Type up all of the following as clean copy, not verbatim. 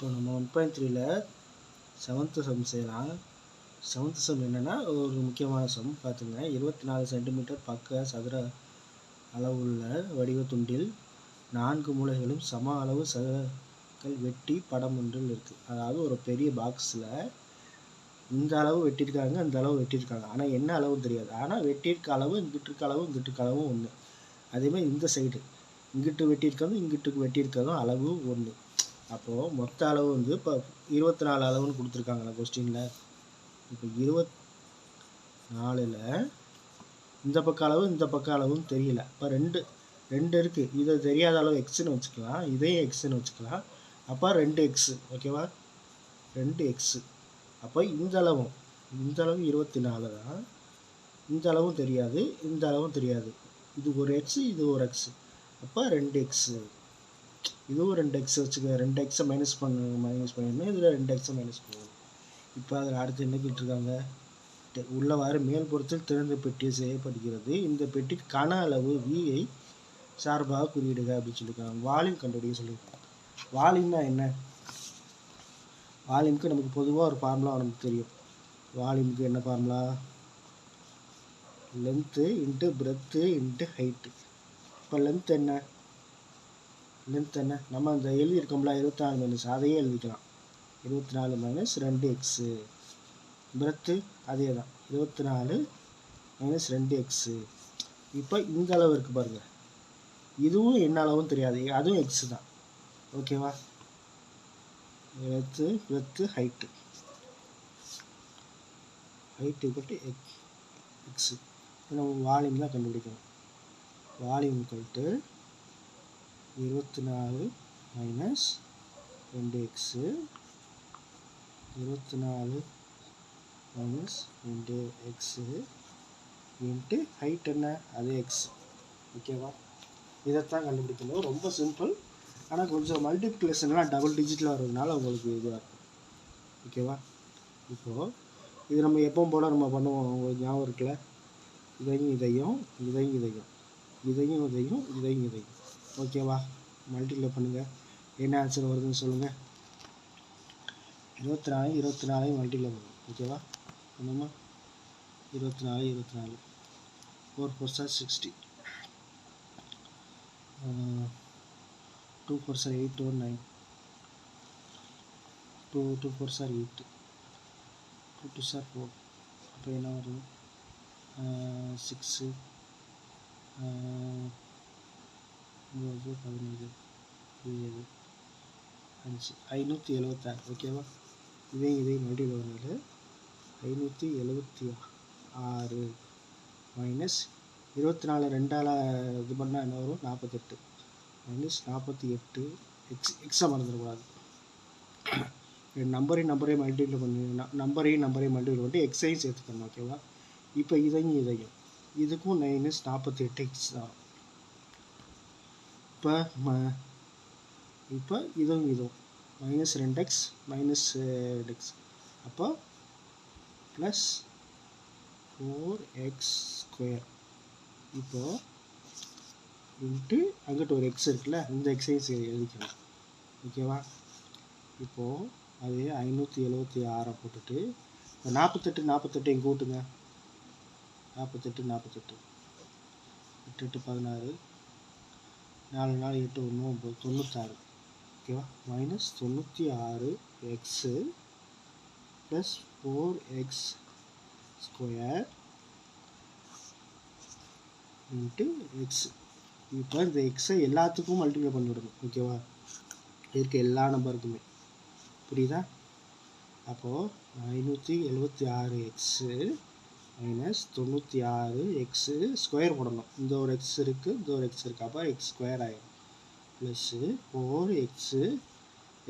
இப்போ நம்ம 1.3ல 7th some செய்யலாம். 7th சம் என்னென்னா ஒரு முக்கியமான சம் பார்த்துங்க. 24 சென்டிமீட்டர் பக்க சதுர அளவுள்ள வடிவ துண்டில் 4 மூலைகளும் சம அளவு சதுரங்கள் வெட்டி படம் ஒன்றில் இருக்குது. அதாவது ஒரு பெரிய பாக்ஸில் இந்த அளவு வெட்டியிருக்காங்க, இந்த அளவு வெட்டியிருக்காங்க. ஆனால் என்ன அளவுன்னு தெரியாது. ஆனால் வெட்டியிருக்க அளவு இங்கிட்டு இருக்க அளவு இங்கிட்டு இருக்க அளவும் ஒன்று. அதேமாதிரி இந்த சைடு இங்கிட்டு வெட்டியிருக்கிறதும் இங்கிட்டு வெட்டியிருக்கிறதும் அளவு ஒன்று. அப்போது மொத்த அளவு வந்து இப்போ 24 அளவுன்னு கொடுத்துருக்காங்களா கொஸ்டினில். இப்போ 24ல் இந்த பக்க அளவு இந்த பக்க அளவுன்னு தெரியல. இப்போ ரெண்டு இருக்குது. இதை தெரியாத அளவு எக்ஸுன்னு வச்சுக்கலாம், இதையும் எக்ஸுன்னு வச்சுக்கலாம். அப்போ 2x, ஓகேவா, 2x. அப்போ இந்த அளவு 24 தான். இந்த அளவும் தெரியாது, இந்த அளவும் தெரியாது. இது ஒரு எக்ஸு, இது ஒரு எக்ஸு. அப்போ 2x. இதுவும் 2x வச்சுக்க. 2x மைனஸ் பண்ணிடணும், இதில் 2x மைனஸ் பண்ணணும். இப்போ அதில் அடுத்து என்ன கேட்டிருக்காங்க, உள்ளவாறு மேல் புறத்தில் திறந்த பெட்டி செய்யப்படுகிறது. இந்த பெட்டி கன அளவு v-ஐ சார்பாக குறியிடுக அப்படின்னு சொல்லியிருக்காங்க. வால்யூம் கண்டுபிடிக்க சொல்லியிருக்காங்க. வால்யூம்னா என்ன? வால்யூமுக்கு நமக்கு பொதுவாக ஒரு ஃபார்முலா நமக்கு தெரியும். வால்யூமுக்கு என்ன formula? Length into breadth into height. இப்போ லென்த் என்ன? நம்ம அந்த எழுதியிருக்கோம்ல 24 மைனஸ், அதையே எழுதிக்கலாம். 24 மைனஸ் 2x. பிரெத்து அதே தான், 24 மைனஸ் 2x. இப்போ இந்த அளவு இருக்குது பாருங்கள், இதுவும் என்ன அளவும் தெரியாது, அதுவும் எக்ஸு தான். ஓகேவா? பிரெத்து ஹைட்டு இக்கட்டு எக்ஸு. நம்ம வால்யூம் தான் கண்டுபிடிக்கணும். வால்யூம் இக்கட்டு 24 minus 2x, 24 minus 2x into height என்ன, அது எக்ஸ். ஓகேவா? இதைத்தான் கண்டுபிடிக்கணும். ரொம்ப சிம்பிள். ஆனால் கொஞ்சம் மல்டிப்ளிகேஷன்லாம் டபுள் டிஜிட்டில் வர்றதுனால உங்களுக்கு இதுவாக இருக்கும். ஓகேவா? இப்போது இது நம்ம எப்பவும் போல் நம்ம பண்ணுவோம், உங்களுக்கு ஞாபகம் இருக்குல்ல. இதையும் ஓகேவா? மல்டிப்ளை பண்ணுங்கள், என்ன ஆன்சர் வருதுன்னு சொல்லுங்கள். 24 மல்டிப்ளை பண்ணுங்க. ஓகேவா? என்னம்மா 24 4 4 60, 2 4 8 1 9, 2 4 8, 2 2 4. அப்போ என்ன வரும்? 6 9 17 7 5 576. ஓகேவா? இதையும் மல்டிப்ளை பண்ணது 576 மைனஸ் 24 2ஆல் இது பண்ணால் என்ன வரும்? 48 மைனஸ் 48. எக்ஸை மறந்துடக்கூடாது. நம்பரையும் மல்டிப்ளை பண்ணிட்டு எக்ஸையும் சேர்த்துக்கணும். ஓகேவா? இப்போ இதையும் இதுக்கும் மைனஸ் 48 எக்ஸ் தான். இப்போ இதுவும் மைனஸ் 2x மைனஸ் 2x. அப்போ ப்ளஸ் 4x ஸ்கொயர். இப்போது இன்ட்டு அங்கிட்ட ஒரு எக்ஸ் இருக்குல்ல, இந்த எக்ஸையும் எழுதிக்கணும். ஓகேவா? இப்போது அதே 576 போட்டுட்டு 48 எங்கே கூட்டுங்க. 48 8 8 16, 4 4 8 1 9 96. ஓகேவா? Minus 96 x plus 4x square into X. இப்போ இந்த எக்ஸை எல்லாத்துக்கும் மல்டிப்ளை பண்ணிவிடணும். ஓகேவா? இருக்க எல்லா நம்பருக்குமே. புரியுதா? அப்போது 576 எக்ஸு மைனஸ் 96 எக்ஸு ஸ்கொயர் போடணும். இந்த ஒரு எக்ஸ் இருக்குது, இந்த ஒரு எக்ஸ் இருக்குது. அப்போ எக்ஸ் ஸ்கொயர் ஆகிடும். ப்ளஸ்ஸு 4x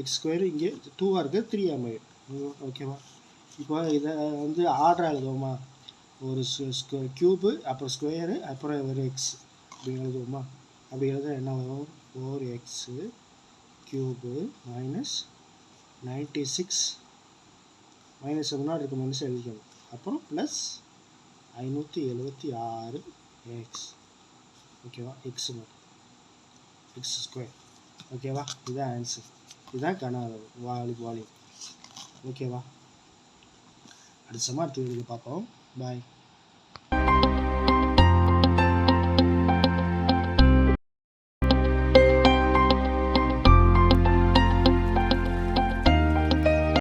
எக்ஸ் ஸ்கொயர் இங்கே 2ஆக இருக்குது, 3ஆக மாறிடும். ஓகேவா? இப்போ இதை வந்து ஆர்டர் எழுதுவோமா? ஒரு க்யூபு, அப்புறம் ஸ்கொயரு, அப்புறம் ஒரு எக்ஸ் அப்படி எழுதுவோமா? அப்படி எழுத என்ன வரும்? 4x க்யூபு மைனஸ் 96 மைனஸ் முன்னாடி இருக்க மைனஸ் எழுதிக்கணும். அப்புறம் ப்ளஸ் 576 எக்ஸ். ஓகேவா? X square. ஓகேவா? இதுதான் ஆன்சர். இதுதான் கன அளவு வால்யூம். ஓகேவா? அடுத்த வீடியோவில் பார்ப்போம். பாய்.